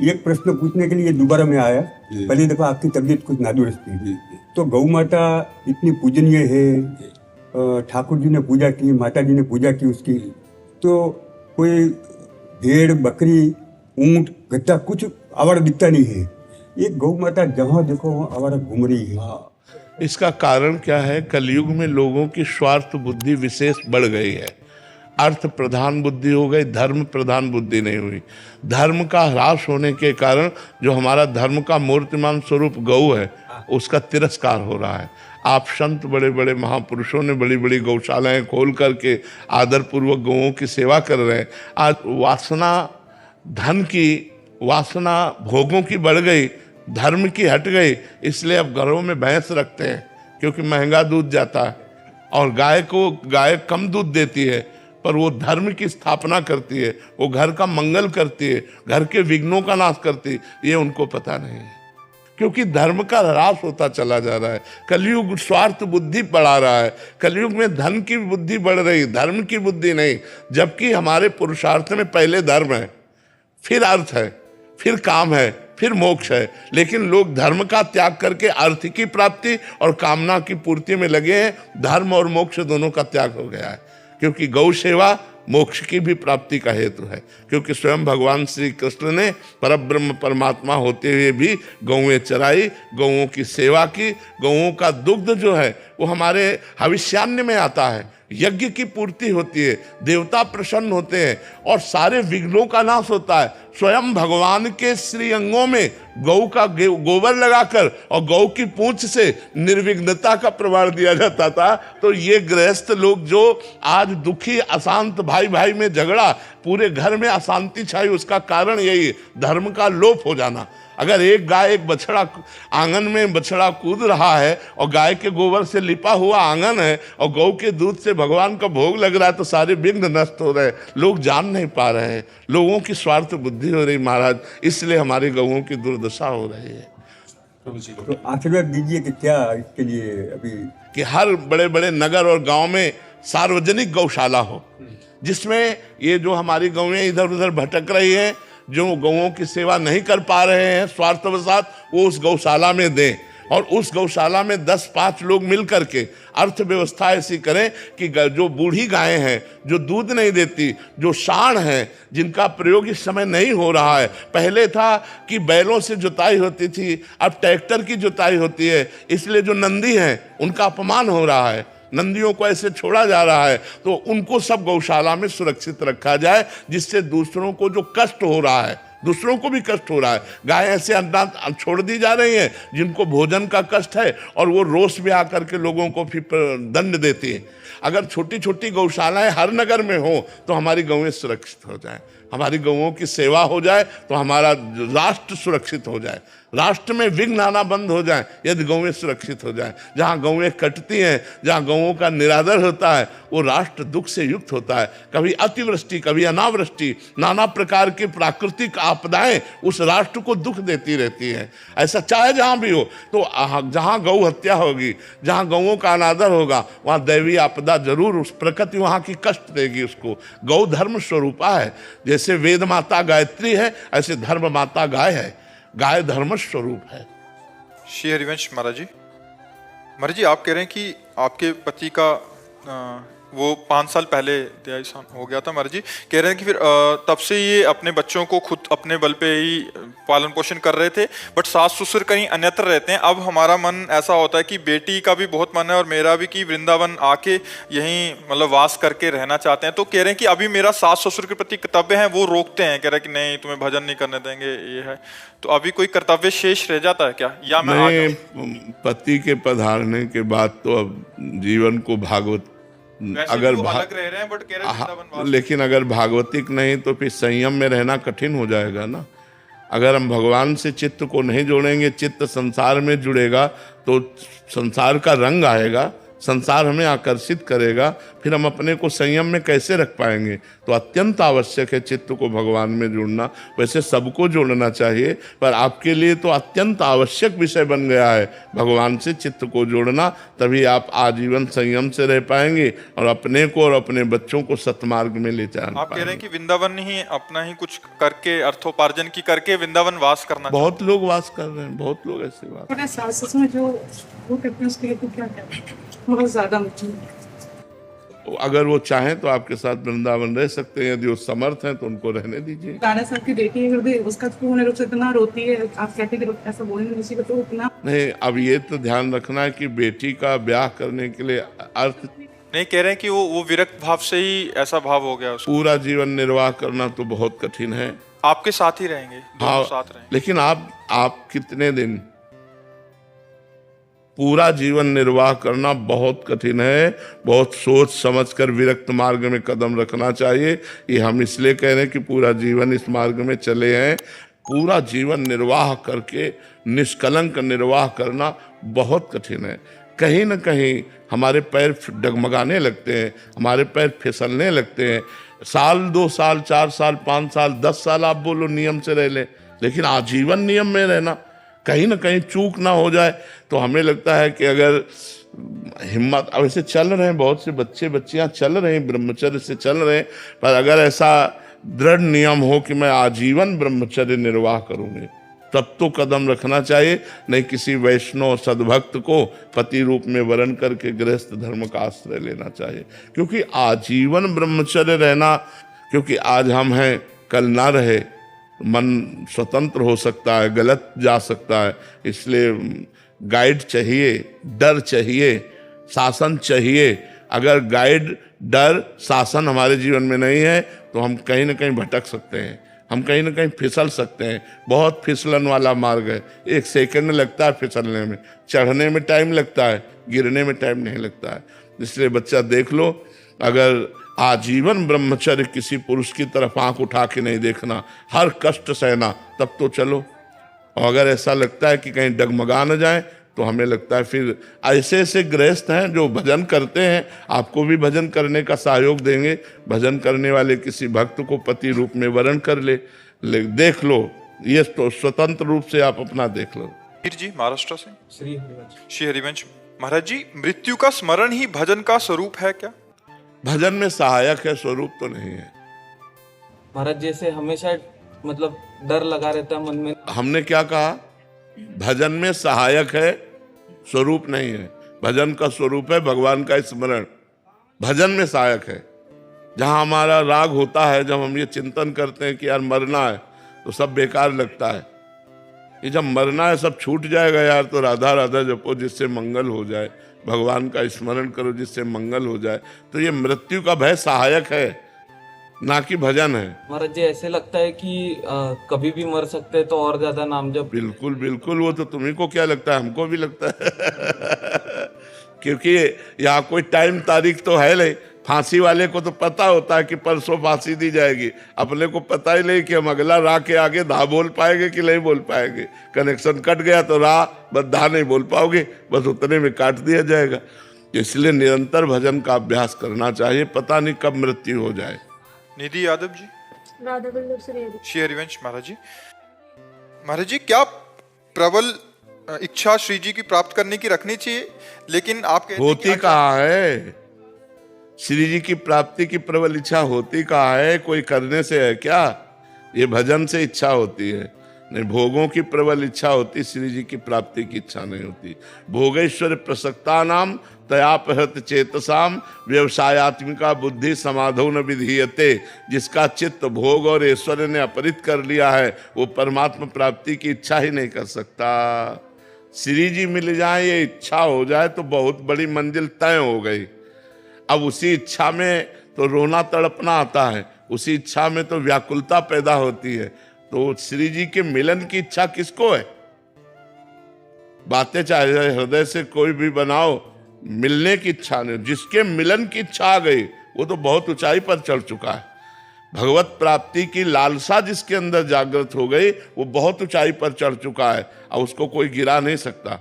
एक प्रश्न पूछने के लिए दोबारा मैं आया। पहले देखो आपकी तबीयत कुछ नादुरुस्त थी, तो गौ माता इतनी पूजनीय है, ठाकुर जी ने पूजा की, माता जी ने पूजा की उसकी, तो कोई भेड़ बकरी ऊंट गद्दा कुछ आवारा दिखता नहीं है। एक गौ माता जहाँ देखो वहाँ आवारा घूम रही है। इसका कारण क्या है? कलयुग में लोगों की स्वार्थ बुद्धि विशेष बढ़ गई है। अर्थ प्रधान बुद्धि हो गई, धर्म प्रधान बुद्धि नहीं हुई। धर्म का ह्रास होने के कारण जो हमारा धर्म का मूर्तिमान स्वरूप गौ है, उसका तिरस्कार हो रहा है। आप संत बड़े बड़े महापुरुषों ने बड़ी बड़ी गौशालाएं खोल करके आदरपूर्वक गौओं की सेवा कर रहे हैं। आज वासना धन की, वासना भोगों की बढ़ गई, धर्म की हट गई, इसलिए अब घरों में भैंस रखते हैं क्योंकि महंगा दूध जाता है। और गाय कम दूध देती है, पर वो धर्म की स्थापना करती है, वो घर का मंगल करती है, घर के विघ्नों का नाश करती है, ये उनको पता नहीं है। क्योंकि धर्म का ह्रास होता चला जा रहा है। कलयुग स्वार्थ बुद्धि बढ़ा रहा है। कलयुग में धन की बुद्धि बढ़ रही, धर्म की बुद्धि नहीं। जबकि हमारे पुरुषार्थ में पहले धर्म है, फिर अर्थ है, फिर काम है, फिर मोक्ष है। लेकिन लोग धर्म का त्याग करके अर्थ की प्राप्ति और कामना की पूर्ति में लगे हैं। धर्म और मोक्ष दोनों का त्याग हो गया है, क्योंकि गौ सेवा मोक्ष की भी प्राप्ति का हेतु है। क्योंकि स्वयं भगवान श्री कृष्ण ने परब्रह्म परमात्मा होते हुए भी गौएं चराई, गौओं की सेवा की। गौओं का दुग्ध जो है वो हमारे हविष्यान्न में आता है, यज्ञ की पूर्ति होती है, देवता प्रसन्न होते हैं और सारे विघ्नों का नाश होता है। स्वयं भगवान के श्री अंगों में गौ का गोबर लगाकर और गौ की पूंछ से निर्विघ्नता का प्रमाण दिया जाता था। तो ये गृहस्थ लोग जो आज दुखी अशांत, भाई भाई में झगड़ा, पूरे घर में अशांति छाई, उसका कारण यही है, धर्म का लोप हो जाना। अगर एक गाय, एक बछड़ा, आंगन में बछड़ा कूद रहा है और गाय के गोबर से लिपा हुआ आंगन है और गौ के दूध से भगवान का भोग लग रहा है, तो सारे विघ्न नष्ट हो रहे हैं। लोग जान नहीं पा रहे हैं, लोगों की स्वार्थ बुद्धि हो रही महाराज, इसलिए हमारी गौओं की दुर्दशा हो रही है। तो आशीर्वाद दीजिए कि क्या इसके लिए अभी कि हर बड़े बड़े नगर और गांव में सार्वजनिक गौशाला हो, जिसमें ये जो हमारी गौएं इधर उधर भटक रही हैं, जो गौओं की सेवा नहीं कर पा रहे हैं स्वार्थवशात, वो उस गौशाला में दें। और उस गौशाला में 10-5 लोग मिल करके अर्थव्यवस्था ऐसी करें कि जो बूढ़ी गायें हैं, जो दूध नहीं देती, जो साँड़ हैं, जिनका प्रयोग इस समय नहीं हो रहा है। पहले था कि बैलों से जुताई होती थी, अब ट्रैक्टर की जुताई होती है, इसलिए जो नंदी हैं उनका अपमान हो रहा है, नंदियों को ऐसे छोड़ा जा रहा है। तो उनको सब गौशाला में सुरक्षित रखा जाए, जिससे दूसरों को जो कष्ट हो रहा है, दूसरों को भी कष्ट हो रहा है। गाय ऐसे अनाथ छोड़ दी जा रही हैं जिनको भोजन का कष्ट है, और वो रोष में आकर के लोगों को फिर दंड देती है। अगर छोटी छोटी गौशालाएं हर नगर में हो तो हमारी गौएं सुरक्षित हो जाएं, हमारी गौओं की सेवा हो जाए, तो हमारा राष्ट्र सुरक्षित हो जाए, राष्ट्र में विघ्न आना बंद हो जाए यदि गौएं सुरक्षित हो जाएं। जहाँ गौएं कटती हैं, जहाँ गौओं का निरादर होता है, वो राष्ट्र दुख से युक्त होता है। कभी अतिवृष्टि, कभी अनावृष्टि, नाना प्रकार की प्राकृतिक आपदाएं उस राष्ट्र को दुख देती रहती हैं। ऐसा चाहे जहाँ भी हो, तो जहाँ गौ हत्या होगी, जहाँ गौओं का अनादर होगा, वहाँ दैवीय आपदा जरूर, उस प्रकृति वहाँ की कष्ट देगी उसको। गौ धर्म स्वरूपा है। जैसे वेद माता गायत्री है, ऐसे धर्म माता गाय है। गाय धर्म स्वरूप है। श्री हरिवंश महाराज जी, आप कह रहे हैं कि आपके पति का वो 5 साल पहले देहांत हो गया था। महाराज जी कह रहे हैं कि फिर तब से ये अपने बच्चों को खुद अपने बल पे ही पालन पोषण कर रहे थे, बट सास ससुर कहीं अन्यत्र रहते हैं। अब हमारा मन ऐसा होता है कि बेटी का भी बहुत मन है और मेरा भी, कि वृंदावन आके यहीं मतलब वास करके रहना चाहते हैं। तो कह रहे हैं कि अभी मेरा सास ससुर के प्रति कर्तव्य है, वो रोकते हैं, कह रहे हैं कि नहीं तुम्हें भजन नहीं करने देंगे, ये है। तो अभी कोई कर्तव्य शेष रह जाता है क्या, या मैं पति के पधारने के बाद तो अब जीवन को भागवत, अगर अलग रह रहे हैं बट कह रहे हैं, लेकिन अगर भागवतिक नहीं तो फिर संयम में रहना कठिन हो जाएगा ना। अगर हम भगवान से चित्त को नहीं जोड़ेंगे, चित्त संसार में जुड़ेगा तो संसार का रंग आएगा, संसार हमें आकर्षित करेगा, फिर हम अपने को संयम में कैसे रख पाएंगे। तो अत्यंत आवश्यक है चित्त को भगवान में जोड़ना। वैसे सबको जोड़ना चाहिए, पर आपके लिए तो अत्यंत आवश्यक विषय बन गया है भगवान से चित्त को जोड़ना। तभी आप आजीवन संयम से रह पाएंगे और अपने को और अपने बच्चों को सतमार्ग में ले जा पाएंगे। आप कह रहे हैं कि वृंदावन ही अपना ही कुछ करके, अर्थोपार्जन की करके वृंदावन वास करना। बहुत लोग वास कर रहे हैं, बहुत लोग ऐसे वास। अपने सास में जो वो करते हैं उसके लिए तो क्या कहते हैं, बहुत ज्यादा मुश्किल। अगर वो चाहें तो आपके साथ वृंदावन रह सकते हैं, यदि वो समर्थ हैं तो उनको रहने दीजिए। दादा साहब की बेटी है हृदय, उसका तो पूर्ण रूप से इतना रोती है, आप कहते हैं कि ऐसा बोलेंगे किसी को तो इतना नहीं, अब ये तो ध्यान रखना है कि बेटी का ब्याह करने के लिए अर्थ नहीं कह रहे हैं कि वो विरक्त भाव से ही ऐसा भाव हो गया उसको। पूरा जीवन निर्वाह करना तो बहुत कठिन है। आपके साथ ही रहेंगे, दोनों साथ रहेंगे। लेकिन आप कितने दिन, पूरा जीवन निर्वाह करना बहुत कठिन है। बहुत सोच समझकर विरक्त मार्ग में कदम रखना चाहिए। ये हम इसलिए कह रहे हैं कि पूरा जीवन इस मार्ग में चले हैं। पूरा जीवन निर्वाह करके निष्कलंक निर्वाह करना बहुत कठिन है। कहीं न कहीं हमारे पैर डगमगाने लगते हैं, हमारे पैर फिसलने लगते हैं। साल 2 साल 4 साल 5 साल 10 साल आप बोलो नियम से रह ले, लेकिन आजीवन नियम में रहना, कहीं ना कहीं चूक ना हो जाए तो हमें लगता है कि अगर हिम्मत, अब ऐसे चल रहे हैं बहुत से बच्चे बच्चियां चल रहे हैं, ब्रह्मचर्य से चल रहे हैं, पर अगर ऐसा दृढ़ नियम हो कि मैं आजीवन ब्रह्मचर्य निर्वाह करूंगी तब तो कदम रखना चाहिए। नहीं किसी वैष्णव सद्भक्त को पति रूप में वरण करके गृहस्थ धर्म का आश्रय लेना चाहिए। क्योंकि आजीवन ब्रह्मचर्य रहना, क्योंकि आज हम हैं कल ना रहे, मन स्वतंत्र हो सकता है, गलत जा सकता है। इसलिए गाइड चाहिए, डर चाहिए, शासन चाहिए। अगर गाइड डर शासन हमारे जीवन में नहीं है तो हम कहीं ना कहीं भटक सकते हैं, हम कहीं ना कहीं फिसल सकते हैं। बहुत फिसलन वाला मार्ग है, 1 सेकंड लगता है फिसलने में, चढ़ने में टाइम लगता है, गिरने में टाइम नहीं लगता है। इसलिए बच्चा देख लो, अगर आजीवन ब्रह्मचर्य किसी पुरुष की तरफ आंख उठा के नहीं देखना, हर कष्ट सहना, तब तो चलो। और अगर ऐसा लगता है कि कहीं डगमगा न जाए तो हमें लगता है फिर ऐसे ऐसे गृहस्थ हैं जो भजन करते हैं, आपको भी भजन करने का सहयोग देंगे। भजन करने वाले किसी भक्त को पति रूप में वरण कर ले देख लो, ये तो स्वतंत्र रूप से आप अपना देख लो। जी महाराष्ट्र से श्री हरिवंश महाराज जी, मृत्यु का स्मरण ही भजन का स्वरूप है क्या? भजन में सहायक है, स्वरूप तो नहीं है। महाराज जैसे हमेशा मतलब डर लगा रहता है मन में। हमने क्या कहा? भजन में सहायक है, स्वरूप नहीं है। भजन का स्वरूप है भगवान का स्मरण, भजन में सहायक है। जहां हमारा राग होता है, जब हम ये चिंतन करते हैं कि यार मरना है, तो सब बेकार लगता है। ये जब मरना है, सब छूट जाएगा यार, तो राधा राधा जपो जिससे मंगल हो जाए, भगवान का स्मरण करो जिससे मंगल हो जाए। तो ये मृत्यु का भय सहायक है, ना कि भजन है। महाराज जी ऐसे लगता है कि कभी भी मर सकते हैं, तो और ज्यादा नाम जप। बिल्कुल बिल्कुल, वो तो तुम्ही को क्या लगता है, हमको भी लगता है क्योंकि यहाँ कोई टाइम तारीख तो है नहीं। फांसी वाले को तो पता होता है कि परसों फांसी दी जाएगी, अपने को पता ही नहीं कि हम अगला राह के आगे धा बोल पाएंगे कि नहीं बोल पाएंगे। कनेक्शन कट गया तो राह बस धा नहीं बोल पाओगे, बस उतने में काट दिया जाएगा। इसलिए निरंतर भजन का अभ्यास करना चाहिए, पता नहीं कब मृत्यु हो जाए। निधि यादव जी, श्री हरिवंश महाराज जी। महाराज जी, क्या प्रबल इच्छा श्री जी की प्राप्त करने की रखनी चाहिए? लेकिन आप होती कहाँ है? श्री जी की प्राप्ति की प्रबल इच्छा होती कहाँ है? कोई करने से है क्या? ये भजन से इच्छा होती है। नहीं, भोगों की प्रबल इच्छा होती, श्री जी की प्राप्ति की इच्छा नहीं होती। भोगेश्वर प्रसक्ता नाम तयापहत चेतसाम व्यवसायत्मिका बुद्धि समाधो न विधीयते। जिसका चित्त भोग और ऐश्वर्य ने अपहरित कर लिया है, वो परमात्मा प्राप्ति की इच्छा ही नहीं कर सकता। श्री जी मिल जाए, ये इच्छा हो जाए तो बहुत बड़ी मंजिल तय हो गई। अब उसी इच्छा में तो रोना तड़पना आता है, उसी इच्छा में तो व्याकुलता पैदा होती है। तो श्री जी के मिलन की इच्छा किसको है? बातें चाहे हृदय से कोई भी बनाओ, मिलने की इच्छा नहीं। जिसके मिलन की इच्छा आ गई, वो तो बहुत ऊंचाई पर चढ़ चुका है। भगवत प्राप्ति की लालसा जिसके अंदर जागृत हो गई, वो बहुत ऊंचाई पर चढ़ चुका है, और उसको कोई गिरा नहीं सकता।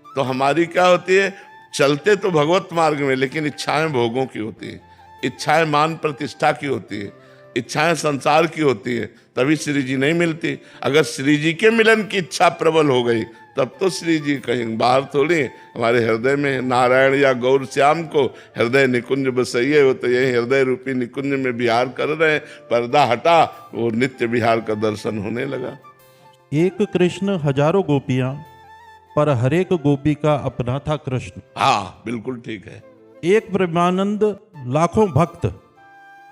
तो हमारी क्या होती है? चलते तो भगवत मार्ग में, लेकिन इच्छाएं भोगों की होती है, इच्छाएं मान प्रतिष्ठा की होती है, इच्छाएं संसार की होती है, तभी श्री जी नहीं मिलती। अगर श्री जी के मिलन की इच्छा प्रबल हो गई तब तो श्री जी कहीं बाहर थोड़ी, हमारे हृदय में नारायण या गौर श्याम को हृदय निकुंज बसइए, वो तो यही हृदय रूपी निकुंज में विहार कर रहे हैं। पर्दा हटा, वो नित्य विहार का दर्शन होने लगा। एक कृष्ण हजारों गोपियां, पर हरेक गोपी का अपना था कृष्ण। हाँ बिल्कुल ठीक है। एक प्रेमानंद लाखों भक्त,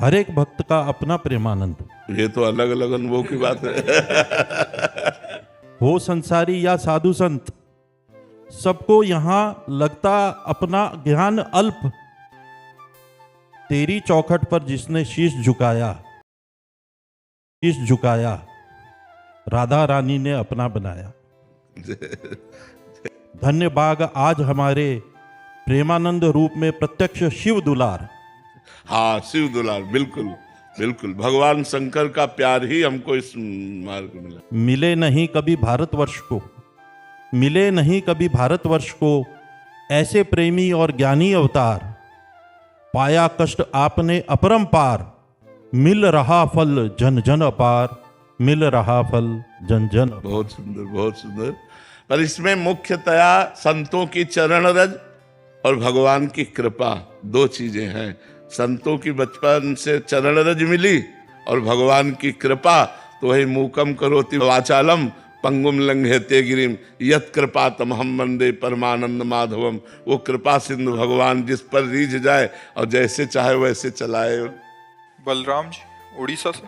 हरेक भक्त का अपना प्रेमानंद। ये तो अलग अलग अनुभव की बात है। हो संसारी या साधु संत, सबको यहां लगता अपना ज्ञान अल्प। तेरी चौखट पर जिसने शीश झुकाया, राधा रानी ने अपना बनाया। धन्य बाग आज हमारे प्रेमानंद रूप में प्रत्यक्ष शिव दुलार। हाँ शिव दुलार, बिल्कुल बिल्कुल, भगवान शंकर का प्यार ही हमको इस मार्ग में मिला। मिले नहीं कभी भारतवर्ष को ऐसे प्रेमी और ज्ञानी अवतार। पाया कष्ट आपने अपरंपार, मिल रहा फल जन जन अपार, मिल रहा फल जन जन। बहुत सुंदर, बहुत सुंदर। पर इसमें मुख्यतया संतों की चरण रज और भगवान की कृपा, दो चीजें हैं। संतों की बचपन से चरण रज मिली और भगवान की कृपा, तो वही मूकम करोति वाचालम पंगुम लंघयते गिरिम यत कृपा तमहम वंदे परमानंद माधवम। वो कृपा सिंधु भगवान जिस पर रीझ जाए और जैसे चाहे वैसे चलाए। बलराम जी उड़ीसा से।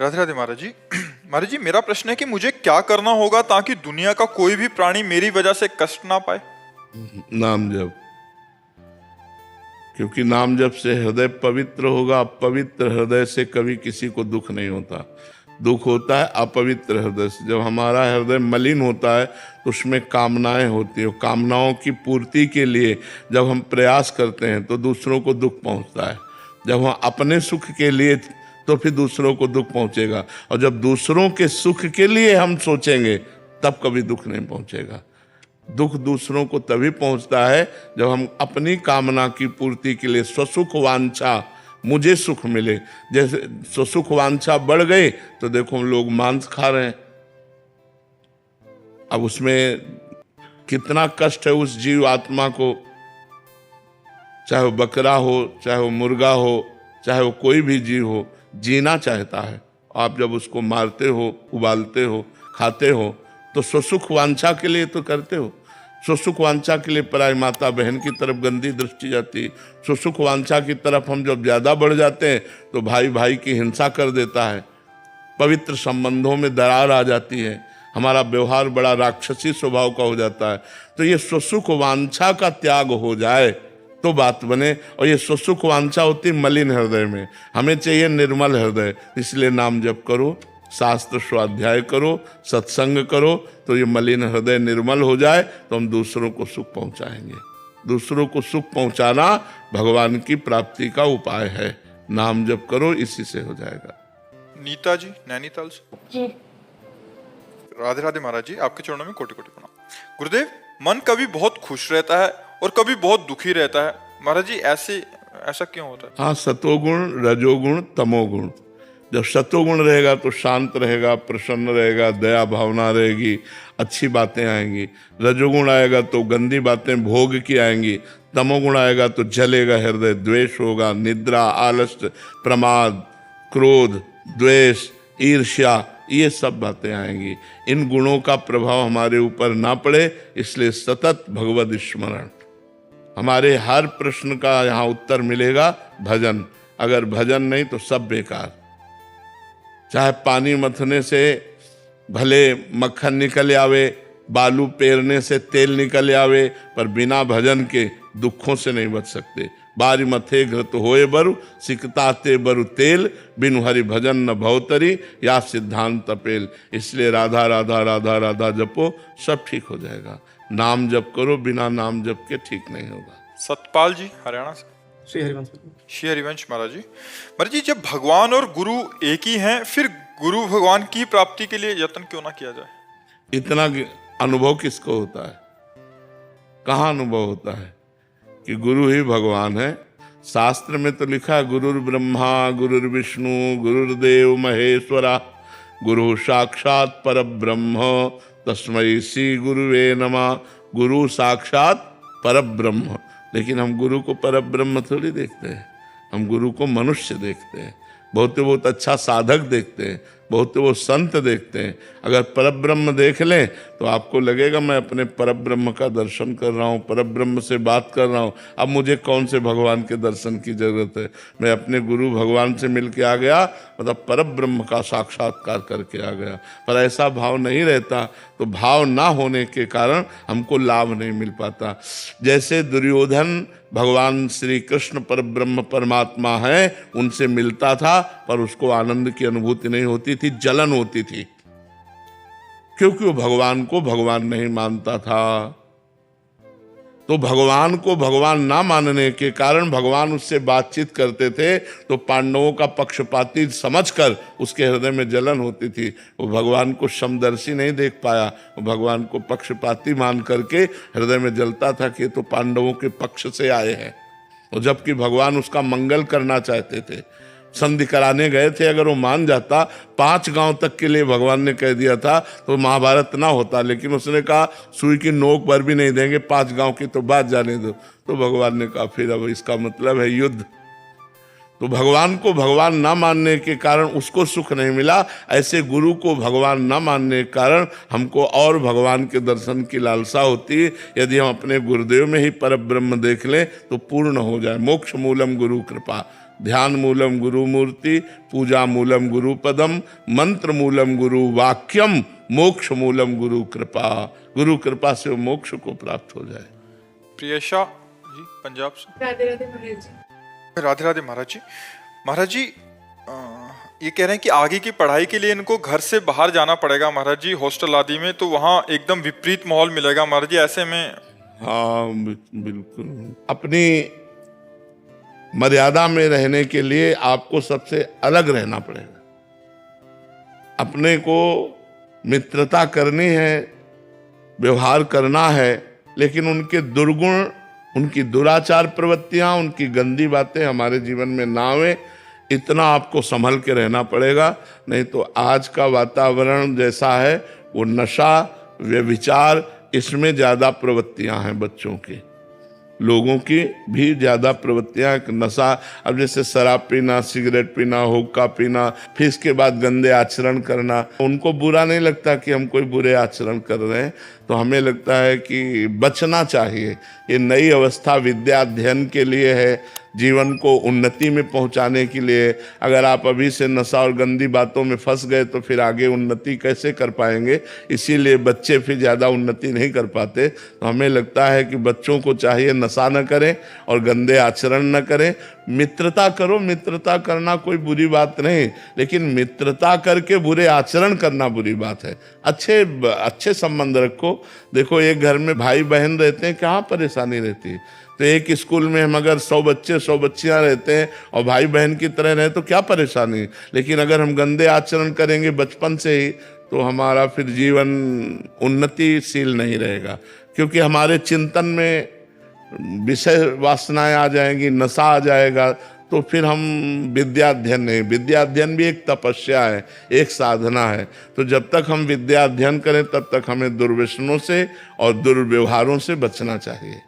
राधे राधे महाराज जी। महाराज जी मेरा प्रश्न है कि मुझे क्या करना होगा ताकि दुनिया का कोई भी प्राणी मेरी वजह से कष्ट ना पाए? नाम जप, क्योंकि नाम जप से हृदय पवित्र होगा। पवित्र हृदय से कभी किसी को दुख नहीं होता। दुख होता है अपवित्र हृदय से। जब हमारा हृदय मलिन होता है तो उसमें कामनाएं होती है। कामनाओं की पूर्ति के लिए जब हम प्रयास करते हैं तो दूसरों को दुख पहुंचता है। जब हम अपने सुख के लिए तो फिर दूसरों को दुख पहुंचेगा, और जब दूसरों के सुख के लिए हम सोचेंगे तब कभी दुख नहीं पहुंचेगा। दुख दूसरों को तभी पहुंचता है जब हम अपनी कामना की पूर्ति के लिए स्वसुख वांछा, मुझे सुख मिले, जैसे स्वसुख वांछा बढ़ गई तो देखो हम लोग मांस खा रहे हैं। अब उसमें कितना कष्ट है उस जीव आत्मा को, चाहे वो बकरा हो, चाहे वो मुर्गा हो, चाहे वो कोई भी जीव हो, जीना चाहता है। आप जब उसको मारते हो, उबालते हो, खाते हो तो स्वसुख वांछा के लिए तो करते हो। स्वसुख वांछा के लिए पराई माता बहन की तरफ गंदी दृष्टि जाती है। स्वसुख वांछा की तरफ हम जब ज्यादा बढ़ जाते हैं तो भाई भाई की हिंसा कर देता है। पवित्र संबंधों में दरार आ जाती है। हमारा व्यवहार बड़ा राक्षसी स्वभाव का हो जाता है। तो ये स्वसुख वांछा का त्याग हो जाए तो बात बने। और ये स्वसुख वांछा होती मलिन हृदय में, हमें चाहिए निर्मल हृदय। इसलिए नाम जप करो, शास्त्र स्वाध्याय करो, सत्संग करो, तो ये मलिन हृदय निर्मल हो जाए तो हम दूसरों को सुख पहुंचाएंगे। दूसरों को सुख पहुंचाना भगवान की प्राप्ति का उपाय है। नाम जप करो, इसी से हो जाएगा। नीता जी नैनीताल से। राधे राधे महाराज जी, आपके चरणों में कोटि कोटि प्रणाम। गुरुदेव, मन कभी बहुत खुश रहता है और कभी बहुत दुखी रहता है, महाराज जी ऐसा क्यों होता है? हाँ, सतोगुण, रजोगुण, तमोगुण। जब सतोगुण रहेगा तो शांत रहेगा, प्रसन्न रहेगा, दया भावना रहेगी, अच्छी बातें आएंगी। रजोगुण आएगा तो गंदी बातें भोग की आएंगी। तमोगुण आएगा तो जलेगा हृदय, द्वेष होगा, निद्रा, आलस्य, प्रमाद, क्रोध, द्वेष, ईर्ष्या, ये सब बातें आएंगी। इन गुणों का प्रभाव हमारे ऊपर ना पड़े, इसलिए सतत भगवद स्मरण। हमारे हर प्रश्न का यहाँ उत्तर मिलेगा भजन। अगर भजन नहीं तो सब बेकार। चाहे पानी मथने से भले मक्खन निकल आवे, बालू पेरने से तेल निकल आवे, पर बिना भजन के दुखों से नहीं बच सकते। बारी मथे घृत होए बरु, सिकताते बरु तेल, बिनु हरि भजन न भवतरी, या सिद्धांत तपेल। इसलिए राधा राधा राधा राधा जपो, सब ठीक हो जाएगा। नाम जप करो, बिना नाम जप के ठीक नहीं होगा। सतपाल जी हरियाणा से। श्री हरिवंश। श्री हरिवंश महाराज जी। महाराज जी, जब भगवान और गुरु एक ही हैं, फिर गुरु भगवान की प्राप्ति के लिए यत्न क्यों ना किया जाए? इतना अनुभव किसको होता है? कहाँ अनुभव होता है कि गुरु ही भगवान है। शास्त्र में तो लिखा है गुरुर् ब्रह्मा गुरुर्विष्णु गुरुर्देव महेश्वरा गुरु साक्षात परब्रह्म तस्मै श्री गुरुवे नमः। गुरु साक्षात परब्रह्म, लेकिन हम गुरु को परब्रह्म थोड़ी देखते हैं, हम गुरु को मनुष्य देखते हैं, बहुत अच्छा साधक देखते हैं, बहुत संत देखते हैं। अगर परब्रह्म देख लें तो आपको लगेगा मैं अपने परब्रह्म का दर्शन कर रहा हूँ, परब्रह्म से बात कर रहा हूँ, अब मुझे कौन से भगवान के दर्शन की जरूरत है, मैं अपने गुरु भगवान से मिल के आ गया, मतलब परब्रह्म का साक्षात्कार करके आ गया। पर ऐसा भाव नहीं रहता, तो भाव ना होने के कारण हमको लाभ नहीं मिल पाता। जैसे दुर्योधन भगवान श्री कृष्ण परब्रह्म परमात्मा है, उनसे मिलता था पर उसको आनंद की अनुभूति नहीं होती थी, जलन होती थी, क्योंकि वो भगवान को भगवान नहीं मानता था। तो भगवान को भगवान ना मानने के कारण भगवान उससे बातचीत करते थे तो पांडवों का पक्षपाती समझकर उसके हृदय में जलन होती थी। वो भगवान को समदर्शी नहीं देख पाया, वो भगवान को पक्षपाती मान करके हृदय में जलता था कि ये तो पांडवों के पक्ष से आए हैं, और जबकि भगवान उसका मंगल करना चाहते थे। संधि कराने गए थे, अगर वो मान जाता, 5 गांव तक के लिए भगवान ने कह दिया था तो महाभारत ना होता, लेकिन उसने कहा सुई की नोक पर भी नहीं देंगे, 5 गांव की तो बात जाने दो। तो भगवान ने कहा फिर अब इसका मतलब है युद्ध। तो भगवान को भगवान ना मानने के कारण उसको सुख नहीं मिला, ऐसे गुरु को भगवान ना मानने के कारण हमको और भगवान के दर्शन की लालसा होती है। यदि हम अपने गुरुदेव में ही परब्रह्म देख लें तो पूर्ण हो जाए। मोक्ष मूलम गुरु कृपा, ध्यान मूलम गुरु मूर्ति, पूजा मूलम गुरु पदम, मंत्र मूलम गुरु वाक्यम, मोक्ष मूलम गुरु कृपा। गुरु कृपा से वो मोक्ष को प्राप्त हो जाए। प्रियशा जी पंजाब से। राधे राधे महाराज जी। राधे राधे महाराज जी। महाराज जी ये कह रहे हैं कि आगे की पढ़ाई के लिए इनको घर से बाहर जाना पड़ेगा महाराज जी, हॉस्टल आदि में, तो वहाँ एकदम विपरीत माहौल मिलेगा महाराज जी, ऐसे में। हाँ बिल्कुल, अपनी मर्यादा में रहने के लिए आपको सबसे अलग रहना पड़ेगा। अपने को मित्रता करनी है, व्यवहार करना है, लेकिन उनके दुर्गुण, उनकी दुराचार प्रवृत्तियां, उनकी गंदी बातें हमारे जीवन में ना आवे, इतना आपको संभल के रहना पड़ेगा। नहीं तो आज का वातावरण जैसा है, वो नशा, व्यभिचार, इसमें ज़्यादा प्रवृत्तियां हैं बच्चों की, लोगों की भी ज़्यादा प्रवृत्तियां। नशा, अब जैसे शराब पीना, सिगरेट पीना, हुक्का पीना, फिर इसके बाद गंदे आचरण करना। उनको बुरा नहीं लगता कि हम कोई बुरे आचरण कर रहे हैं, तो हमें लगता है कि बचना चाहिए। ये नई अवस्था विद्या अध्ययन के लिए है, जीवन को उन्नति में पहुंचाने के लिए। अगर आप अभी से नशा और गंदी बातों में फंस गए तो फिर आगे उन्नति कैसे कर पाएंगे? इसीलिए बच्चे फिर ज़्यादा उन्नति नहीं कर पाते। तो हमें लगता है कि बच्चों को चाहिए नशा न करें और गंदे आचरण न करें, मित्रता करो। मित्रता करना कोई बुरी बात नहीं, लेकिन मित्रता करके बुरे आचरण करना बुरी बात है। अच्छे संबंध रखो। देखो, एक घर में भाई बहन रहते हैं, कहाँ परेशानी रहती है? तो एक स्कूल में हम अगर 100 बच्चे 100 बच्चियाँ रहते हैं और भाई बहन की तरह रहे तो क्या परेशानी? लेकिन अगर हम गंदे आचरण करेंगे बचपन से ही तो हमारा फिर जीवन उन्नतिशील नहीं रहेगा, क्योंकि हमारे चिंतन में विषय वासनाएं आ जाएंगी, नशा आ जाएगा, तो फिर हम विद्या अध्ययन नहीं। विद्या अध्ययन भी एक तपस्या है, एक साधना है। तो जब तक हम विद्या अध्ययन करें तब तक हमें दुर्व्यसनों से और दुर्व्यवहारों से बचना चाहिए।